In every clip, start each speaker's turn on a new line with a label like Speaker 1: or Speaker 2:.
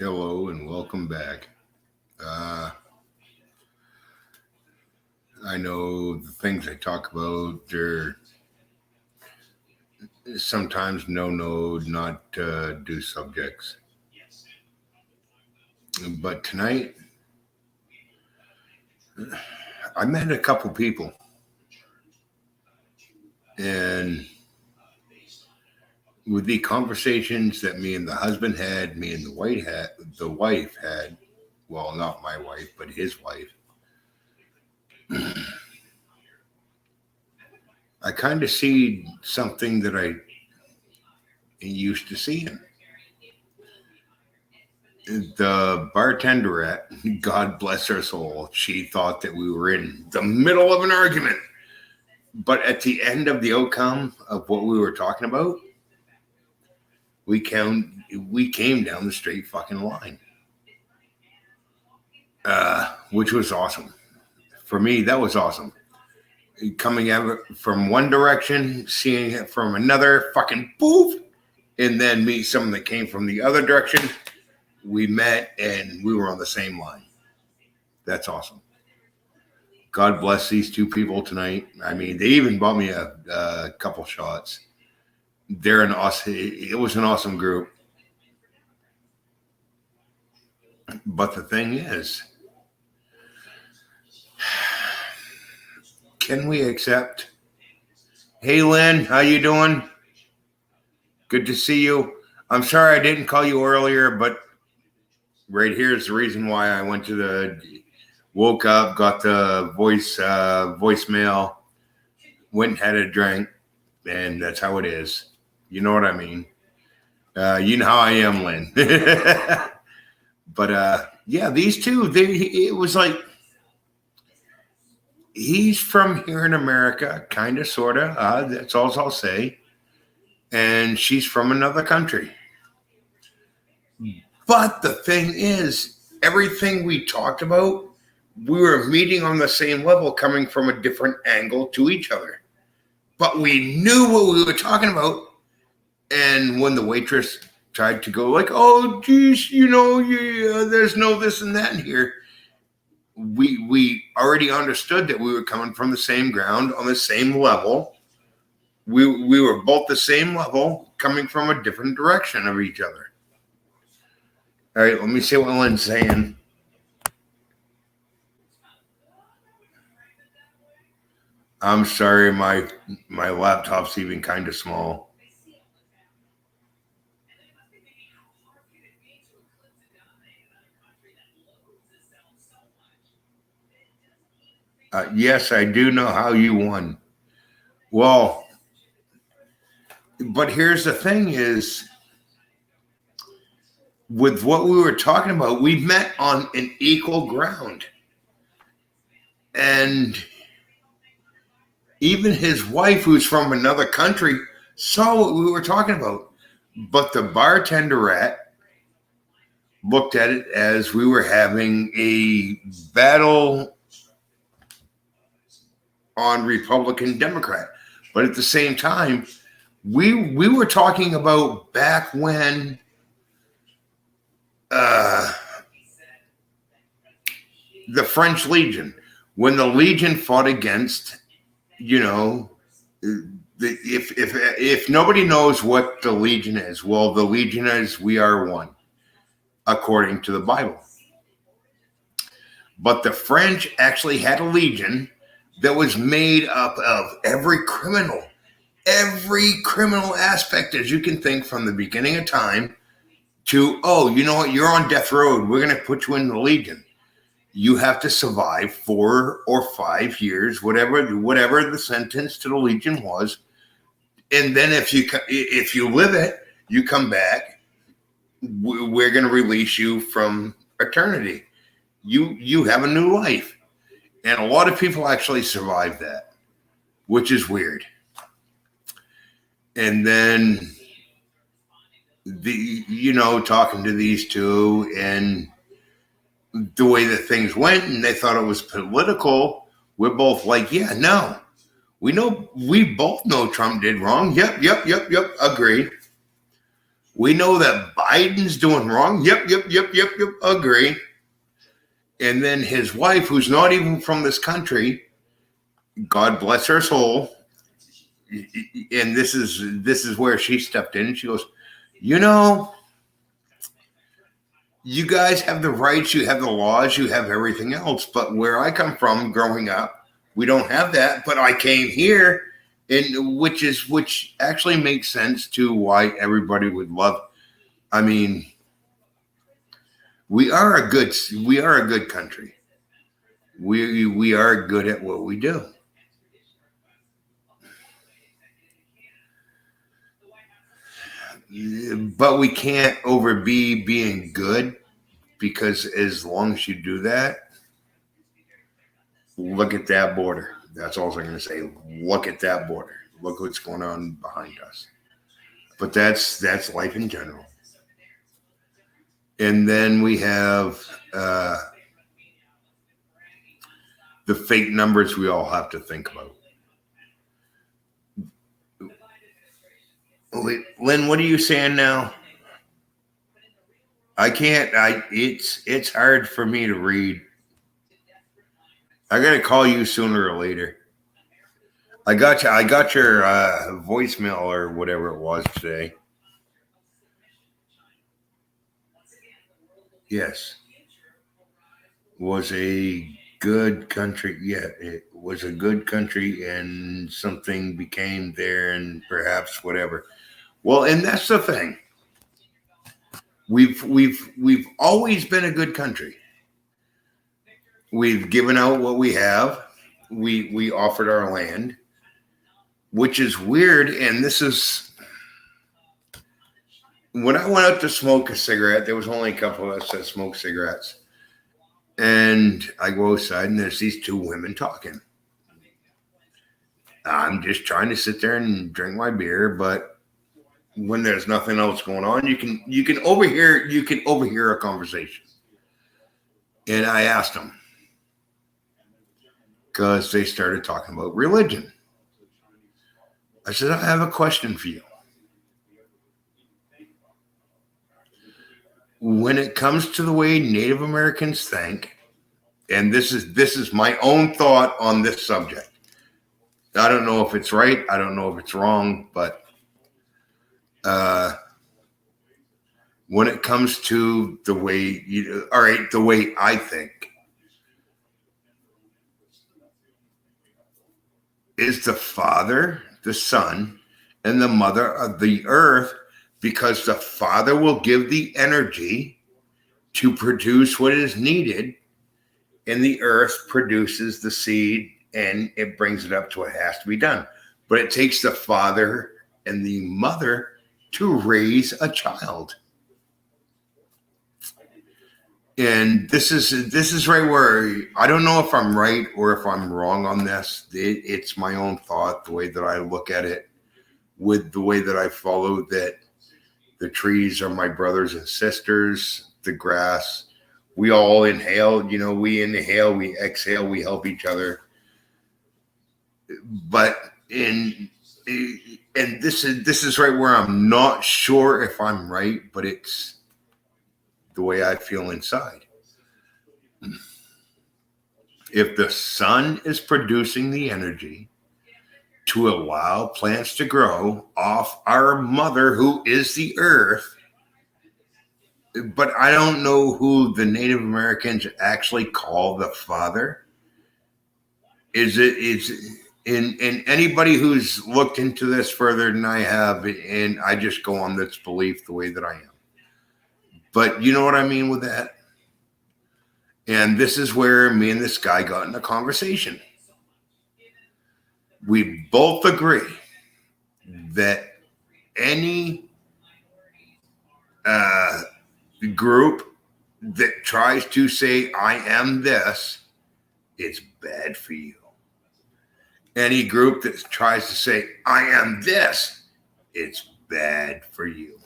Speaker 1: Hello and welcome back. Uh, I know the things I talk about, they're sometimes no, not do subjects. But tonight, I met a couple people, and with the conversations that me and the husband had, me and the wife had, well, not my wife, but his wife, I kind of see something that I used to see him. The bartender at God bless her soul, she thought that we were in the middle of an argument. But at the end of the outcome of what we were talking about, we came down the straight fucking line, which was awesome. For me, that was awesome. Coming at it from one direction, seeing it from another, fucking poof, and then meet someone that came from the other direction. We met and we were on the same line. That's awesome. God bless these two people tonight. I mean, they even bought me a couple shots. They're an awesome. It was an awesome group. But the thing is, can we accept? Hey, Lynn, how you doing? Good to see you. I'm sorry I didn't call you earlier, but right here is the reason why I went to woke up, got the voicemail, went and had a drink, and that's how it is. You know what I mean? You know how I am, Lynn. But yeah, these two, it was like he's from here in America, kind of, sort of. That's all I'll say. And she's from another country. But the thing is, everything we talked about, we were meeting on the same level, coming from a different angle to each other. But we knew what we were talking about. And when the waitress tried to go like, oh, geez, there's no this and that in here, we already understood that we were coming from the same ground on the same level. We were both the same level, coming from a different direction of each other. All right, let me see what Lynn's saying. I'm sorry, my laptop's even kind of small. Yes, I do know how you won. Well, but here's the thing is, with what we were talking about, we met on an equal ground. And even his wife, who's from another country, saw what we were talking about. But the bartender looked at it as we were having a battle on Republican Democrat. But at the same time, we were talking about back when the French Legion, when the Legion fought against, if nobody knows what the Legion is, well, the Legion is we are one, according to the Bible. But the French actually had a legion that was made up of every criminal aspect, as you can think, from the beginning of time to, oh, you know what, you're on death row, we're going to put you in the Legion. You have to survive 4 or 5 years, whatever the sentence to the Legion was. And then if you live it, you come back, we're going to release you from eternity. You have a new life. And a lot of people actually survive that, which is weird. And then talking to these two and the way that things went, and they thought it was political, we're both like, yeah, no. We both know Trump did wrong. Yep, agree. We know that Biden's doing wrong. Yep. Agree. And then his wife, who's not even from this country, God bless her soul. And this is where she stepped in and she goes, you guys have the rights, you have the laws, you have everything else. But where I come from growing up, we don't have that. But I came here, and which actually makes sense to why everybody would love. I mean, we are a good country. We are good at what we do. But we can't overbe being good, because as long as you do that, look at that border. That's all I'm going to say. Look at that border. Look what's going on behind us. But that's life in general. And then we have the fake numbers we all have to think about. Lynn, what are you saying now? I can't. It's hard for me to read. I gotta call you sooner or later. I got your voicemail or whatever it was today. Yes, was a good country. Yeah, it was a good country, and something became there, and perhaps whatever. Well, and that's the thing. We've always been a good country. We've given out what we have. We offered our land, which is weird. And this is when I went out to smoke a cigarette. There was only a couple of us that smoked cigarettes, and I go outside, and there's these two women talking. I'm just trying to sit there and drink my beer, but when there's nothing else going on, you can overhear a conversation. And I asked them, because they started talking about religion. I said, I have a question for you. When it comes to the way Native Americans think, and this is my own thought on this subject. I don't know if it's right. I don't know if it's wrong, but when it comes to the way the way I think, is the Father, the Son, and the Mother of the earth, because the Father will give the energy to produce what is needed, and the earth produces the seed, and it brings it up to what has to be done. But it takes the Father and the Mother to raise a child. And this is right where I don't know if I'm right or if I'm wrong on this. It's my own thought, the way that I look at it, with the way that I follow that the trees are my brothers and sisters, the grass. We all inhale, we inhale, we exhale, we help each other. But and this is right where I'm not sure if I'm right, but it's the way I feel inside. If the sun is producing the energy to allow plants to grow off our mother, who is the earth, but I don't know who the Native Americans actually call the Father. And anybody who's looked into this further than I have, and I just go on this belief the way that I am. But you know what I mean with that? And this is where me and this guy got in a conversation. We both agree that any group that tries to say, I am this, it's bad for you. Any group that tries to say, I am this, it's bad for you.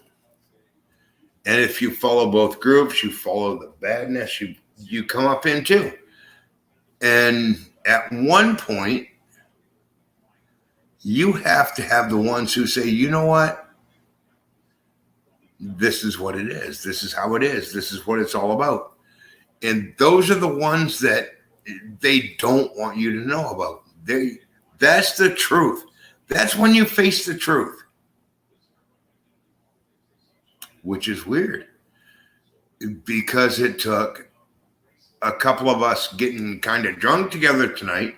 Speaker 1: And if you follow both groups, you follow the badness, you come up into. And at one point, you have to have the ones who say, you know what? this is what it is. This is how it is. This is what it's all about. And those are the ones that they don't want you to know about. That's the truth. That's when you face the truth, which is weird because it took a couple of us getting kind of drunk together tonight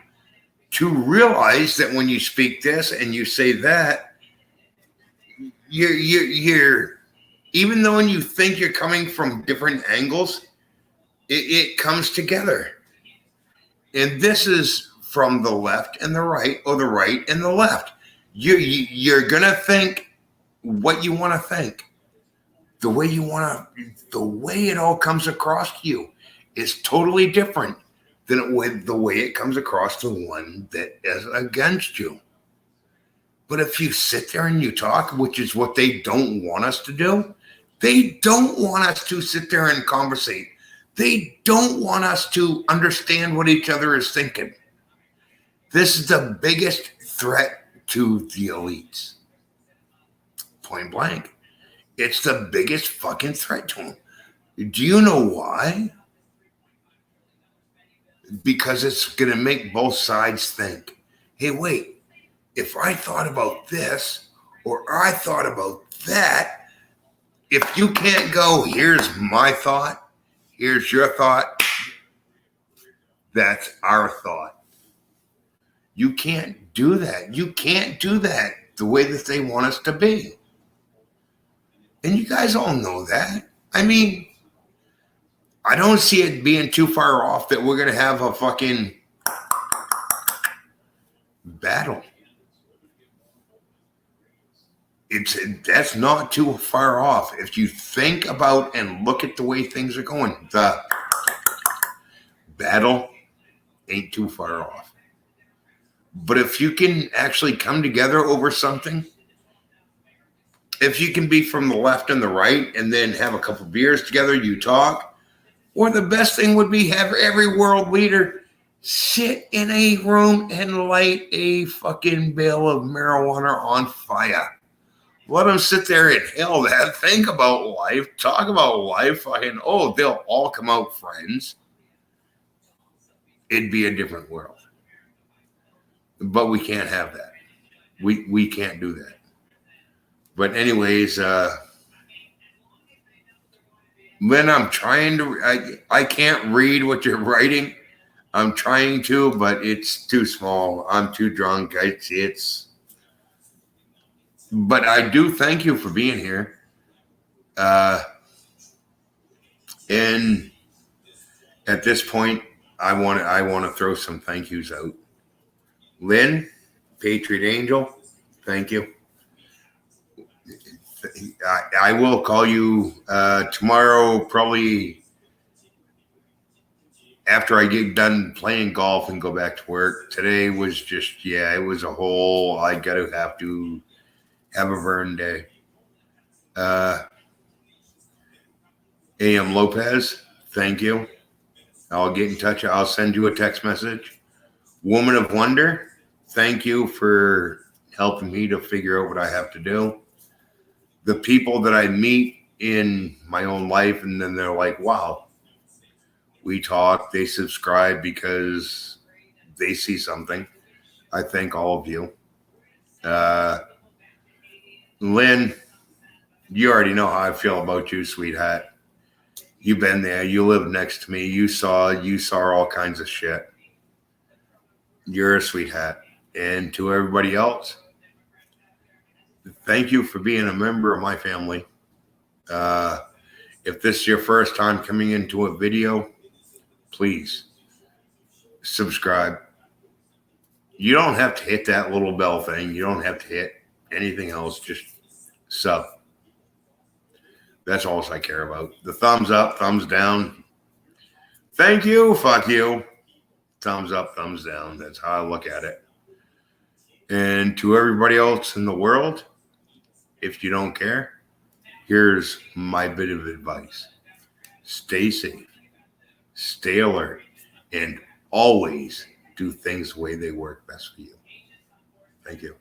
Speaker 1: to realize that when you speak this and you say that, you're even though when you think you're coming from different angles, it comes together. And this is from the left and the right, or the right and the left. You're gonna think what you want to think. The way it all comes across to you is totally different than the way it comes across to one that is against you. But if you sit there and you talk, which is what they don't want us to do, they don't want us to sit there and conversate. They don't want us to understand what each other is thinking. This is the biggest threat to the elites. Point blank. It's the biggest fucking threat to them. Do you know why? Because it's going to make both sides think, hey, wait, if I thought about this or I thought about that, if you can't go, here's my thought, here's your thought, that's our thought. You can't do that. You can't do that the way that they want us to be. And you guys all know that. I mean, I don't see it being too far off that we're going to have a fucking battle. That's not too far off. If you think about and look at the way things are going, the battle ain't too far off. But if you can actually come together over something, if you can be from the left and the right and then have a couple beers together, you talk, or the best thing would be have every world leader sit in a room and light a fucking bale of marijuana on fire. Let them sit there and inhale that, think about life, talk about life, fucking, they'll all come out friends. It'd be a different world. But we can't have that. We can't do that. But anyways, Lynn, I'm trying to, I can't read what you're writing. I'm trying to, but it's too small. I'm too drunk. But I do thank you for being here. And at this point, I want to throw some thank yous out. Lynn, Patriot Angel, thank you. I will call you tomorrow, probably after I get done playing golf and go back to work. Today was just, it was a whole, I gotta have to have a burn day. A.M. Lopez, thank you. I'll get in touch. I'll send you a text message. Woman of Wonder, thank you for helping me to figure out what I have to do. The people that I meet in my own life, and then they're like, wow, we talk, they subscribe because they see something. I thank all of you. Lynn, you already know how I feel about you, sweetheart. You've been there. You live next to me. You saw all kinds of shit. You're a sweetheart. And to everybody else, thank you for being a member of my family. If this is your first time coming into a video, please subscribe. You don't have to hit that little bell thing. You don't have to hit anything else. Just sub. That's all I care about. The thumbs up, thumbs down. Thank you. Fuck you. Thumbs up, thumbs down. That's how I look at it. And to everybody else in the world, if you don't care, here's my bit of advice. Stay safe, stay alert, and always do things the way they work best for you. Thank you.